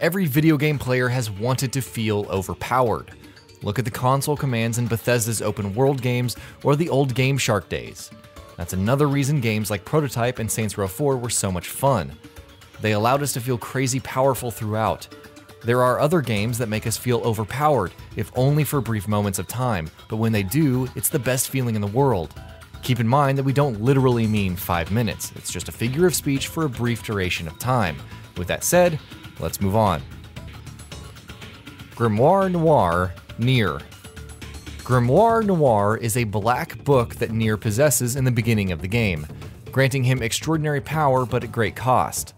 Every video game player has wanted to feel overpowered. Look at the console commands in Bethesda's open world games or the old GameShark days. That's another reason games like Prototype and Saints Row 4 were so much fun. They allowed us to feel crazy powerful throughout. There are other games that make us feel overpowered, if only for brief moments of time, but when they do, it's the best feeling in the world. Keep in mind that we don't literally mean 5 minutes, it's just a figure of speech for a brief duration of time. With that said, let's move on. Grimoire Noir, NIER. Grimoire Noir is a black book that NIER possesses in the beginning of the game, granting him extraordinary power but at great cost.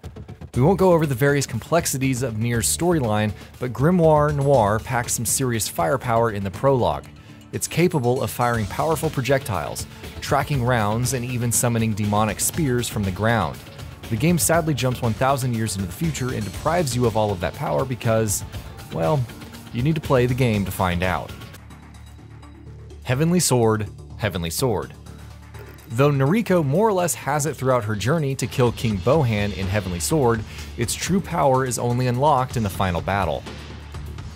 We won't go over the various complexities of NIER's storyline, but Grimoire Noir packs some serious firepower in the prologue. It's capable of firing powerful projectiles, tracking rounds, and even summoning demonic spears from the ground. The game sadly jumps 1,000 years into the future and deprives you of all of that power because, well, you need to play the game to find out. Heavenly Sword, Heavenly Sword. Though Noriko more or less has it throughout her journey to kill King Bohan in Heavenly Sword, its true power is only unlocked in the final battle.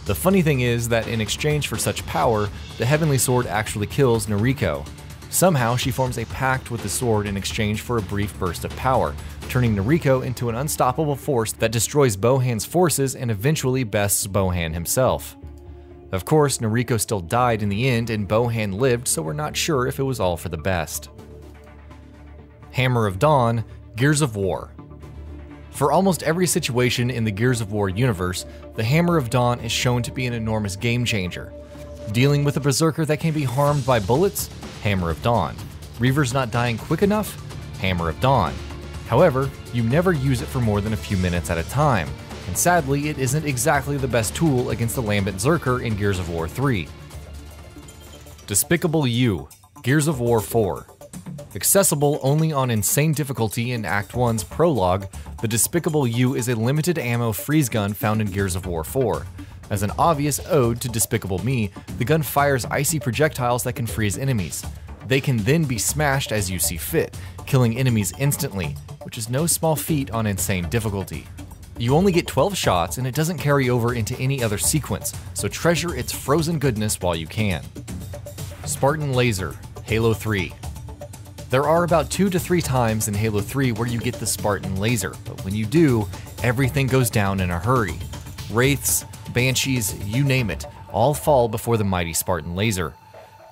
The funny thing is that in exchange for such power, the Heavenly Sword actually kills Noriko. Somehow she forms a pact with the sword in exchange for a brief burst of power, turning Noriko into an unstoppable force that destroys Bohan's forces and eventually bests Bohan himself. Of course, Noriko still died in the end and Bohan lived, so we're not sure if it was all for the best. Hammer of Dawn, Gears of War. For almost every situation in the Gears of War universe, the Hammer of Dawn is shown to be an enormous game changer. Dealing with a berserker that can be harmed by bullets? Hammer of Dawn. Reavers not dying quick enough? Hammer of Dawn. However, you never use it for more than a few minutes at a time, and sadly it isn't exactly the best tool against the Lambent Zerker in Gears of War 3. Despicable You, Gears of War 4. Accessible only on insane difficulty in Act 1's prologue, the Despicable You is a limited ammo freeze gun found in Gears of War 4. As an obvious ode to Despicable Me, the gun fires icy projectiles that can freeze enemies. They can then be smashed as you see fit, killing enemies instantly, which is no small feat on insane difficulty. You only get 12 shots and it doesn't carry over into any other sequence, so treasure its frozen goodness while you can. Spartan Laser, Halo 3. There are about 2 to 3 times in Halo 3 where you get the Spartan Laser, but when you do, everything goes down in a hurry. Wraiths, Banshees, you name it, all fall before the mighty Spartan Laser.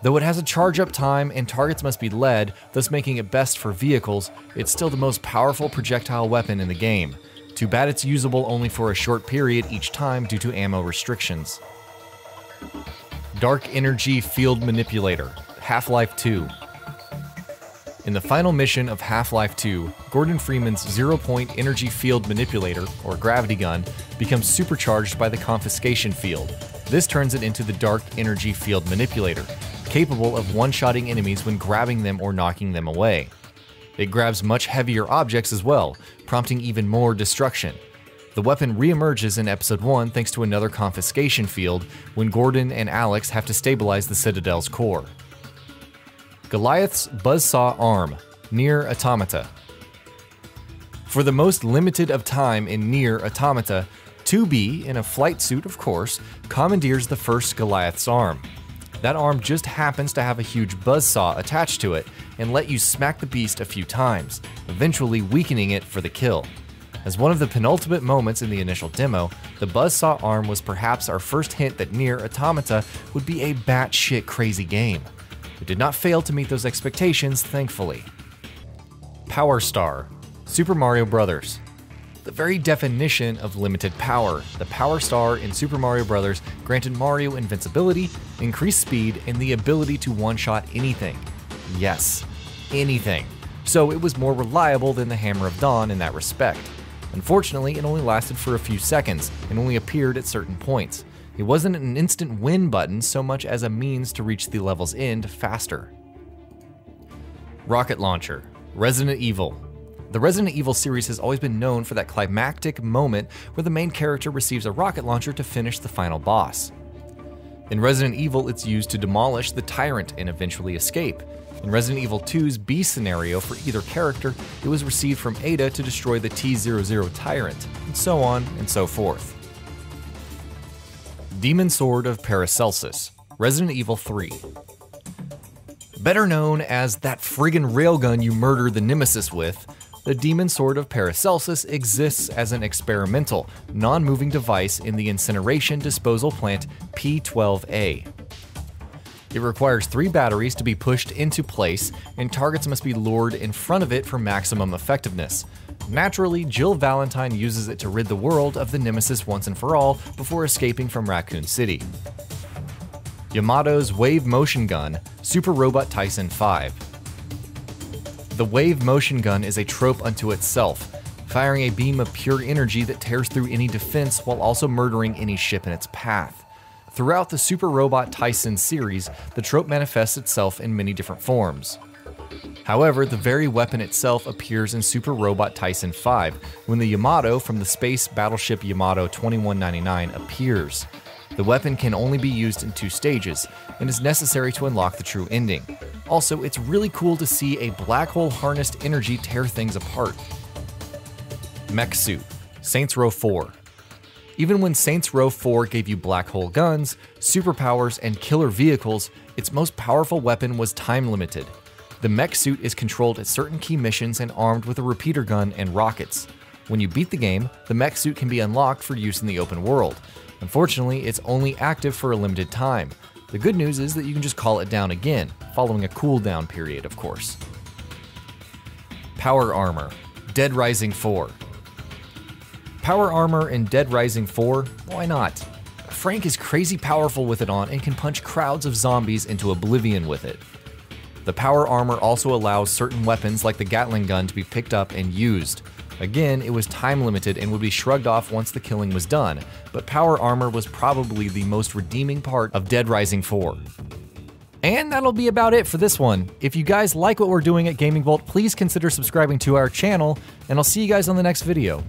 Though it has a charge-up time and targets must be led, thus making it best for vehicles, it's still the most powerful projectile weapon in the game. Too bad it's usable only for a short period each time due to ammo restrictions. Dark Energy Field Manipulator, Half-Life 2. In the final mission of Half-Life 2, Gordon Freeman's zero-point energy field manipulator, or gravity gun, becomes supercharged by the confiscation field. This turns it into the Dark Energy Field Manipulator, capable of one-shotting enemies when grabbing them or knocking them away. It grabs much heavier objects as well, prompting even more destruction. The weapon re-emerges in Episode 1 thanks to another confiscation field, when Gordon and Alex have to stabilize the Citadel's core. GOLIATH'S BUZZSAW Arm, NIER Automata. For the most limited of time in NIER Automata, 2B, in a flight suit of course, commandeers the first Goliath's arm. That arm just happens to have a huge buzzsaw attached to it and let you smack the beast a few times, eventually weakening it for the kill. As one of the penultimate moments in the initial demo, the buzzsaw arm was perhaps our first hint that NIER Automata would be a batshit crazy game. It did not fail to meet those expectations, thankfully. Power Star, Super Mario Bros. The very definition of limited power, the Power Star in Super Mario Bros. Granted Mario invincibility, increased speed, and the ability to one-shot anything. Yes, anything. So it was more reliable than the Hammer of Dawn in that respect. Unfortunately, it only lasted for a few seconds, and only appeared at certain points. It wasn't an instant win button so much as a means to reach the level's end faster. Rocket Launcher, Resident Evil. The Resident Evil series has always been known for that climactic moment where the main character receives a rocket launcher to finish the final boss. In Resident Evil, it's used to demolish the Tyrant and eventually escape. In Resident Evil 2's B scenario for either character, it was received from Ada to destroy the T-00 Tyrant, and so on and so forth. Demon Sword of Paracelsus, Resident Evil 3. Better known as that friggin' railgun you murder the nemesis with, the Demon Sword of Paracelsus exists as an experimental, non-moving device in the incineration disposal plant P12A. It requires 3 batteries to be pushed into place, and targets must be lured in front of it for maximum effectiveness. Naturally, Jill Valentine uses it to rid the world of the nemesis once and for all before escaping from Raccoon City. YAMATO'S Wave Motion Gun, Super Robot TAISEN 5. The Wave Motion Gun is a trope unto itself, firing a beam of pure energy that tears through any defense while also murdering any ship in its path. Throughout the Super Robot TAISEN series, the trope manifests itself in many different forms. However, the very weapon itself appears in Super Robot TAISEN 5, when the Yamato from the space battleship Yamato 2199 appears. The weapon can only be used in 2 stages, and is necessary to unlock the true ending. Also, it's really cool to see a black hole harnessed energy tear things apart. Mech Suit, Saints Row 4. Even when Saints Row 4 gave you black hole guns, superpowers, and killer vehicles, its most powerful weapon was time limited. The mech suit is controlled at certain key missions and armed with a repeater gun and rockets. When you beat the game, the mech suit can be unlocked for use in the open world. Unfortunately, it's only active for a limited time. The good news is that you can just call it down again, following a cooldown period, of course. Power Armor, Dead Rising 4. Power Armor in Dead Rising 4? Why not? Frank is crazy powerful with it on and can punch crowds of zombies into oblivion with it. The Power Armor also allows certain weapons like the Gatling gun to be picked up and used. Again, it was time limited and would be shrugged off once the killing was done, but Power Armor was probably the most redeeming part of Dead Rising 4. And that'll be about it for this one. If you guys like what we're doing at GamingBolt, please consider subscribing to our channel, and I'll see you guys on the next video.